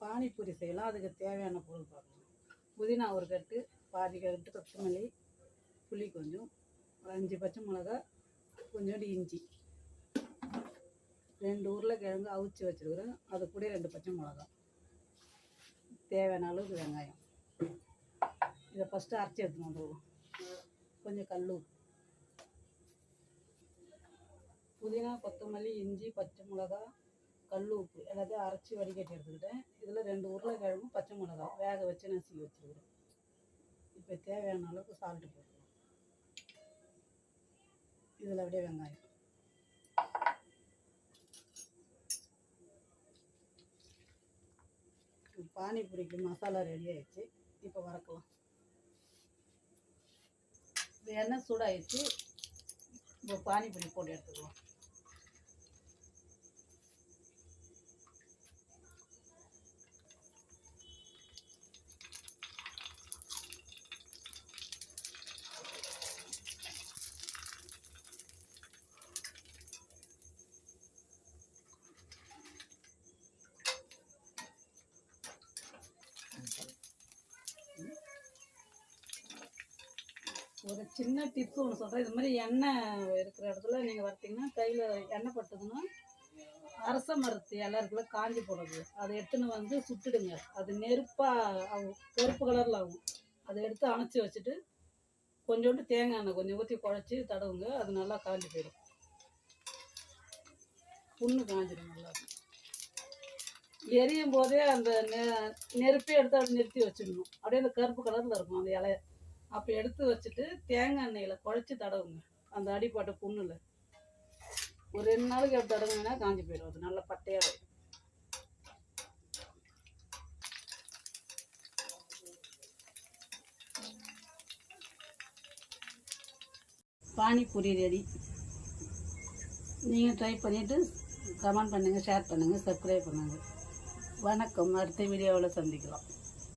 பானிபூரி செய்யலாம். அதுக்கு தேவையான பொருள் பார்க்கலாம். புதினா ஒரு கட்டு, பாதி கட்டு கொத்தமல்லி, புளி கொஞ்சம், ஒரு 5 பச்சை மிளகா, கொஞ்சோண்டு இஞ்சி, 2 உருளைக்கிழங்கு அவிச்சு வச்சுருக்குறேன், அது கூட 2 பச்சை மிளகா, தேவையான அளவுக்கு வெங்காயம். இதை ஃபஸ்ட்டு அரைச்சி எடுத்துன்னு வந்துடுவோம். கொஞ்சம் கல் உப்பு, புதினா, கொத்தமல்லி, இஞ்சி, பச்சை மிளகா, கல் உப்பு எல்லாத்தையும் அரைச்சி வடிகட்டி எடுத்துக்கிட்டேன். இதில் 2 உருளைக்கிழங்கும் பச்சை மிளகா வேக வச்சு நசுக்கி வச்சுருக்குறேன். இப்போ தேவையான அளவுக்கு சால்ட்டு போட்டுக்கலாம். இதில் அப்படியே வெங்காயம், பானிபூரிக்கு மசாலா ரெடி ஆயிடுச்சு. இப்போ வறுக்கலாம். எண்ணெய் சூடாகிடுச்சு. இப்போ பானிபூரி போட்டு எடுத்துக்கலாம். ஒரு சின்ன டிப்ஸ் ஒன்று சொல்கிறேன். இது மாதிரி எண்ணெய் இருக்கிற இடத்துல நீங்கள் வறுத்தீங்கன்னா கையில் எண்ணெய் பட்டதுன்னா அரச மரத்து இலை இருக்குல்ல, காஞ்சி போடுறது, அதை எடுத்துன்னு வந்து சுட்டுடுங்க. அது நெருப்பாக ஆகும், கருப்பு கலரில் ஆகும். அதை எடுத்து அணைச்சி வச்சுட்டு கொஞ்சோண்டு தேங்காய் எண்ணெய் கொஞ்சம் ஊற்றி குழச்சி தடவுங்க. அது நல்லா காஞ்சி போயிடும். புண்ணு காஞ்சிடும் நல்லா. எரியும் போதே அந்த நெருப்பே எடுத்து அப்படி நிறுத்தி வச்சிடணும். அப்படியே அந்த கருப்பு கலரில் இருக்கும் அந்த இலைய. அப்போ எடுத்து வச்சுட்டு தேங்காய் எண்ணெயில் குழச்சி தடவுங்க அந்த அடிப்பட்ட புண்ணில். ஒரு 2 நாளைக்கு அப்படி தடவுங்கன்னா காஞ்சி போயிடும். அது நல்லா பட்டையாக வரும். பானிபூரி ரெடி. நீங்கள் ட்ரை பண்ணிவிட்டு கமெண்ட் பண்ணுங்கள், ஷேர் பண்ணுங்கள், சப்ஸ்கிரைப் பண்ணுங்கள். வணக்கம். அடுத்த வீடியோவில் சந்திக்கலாம்.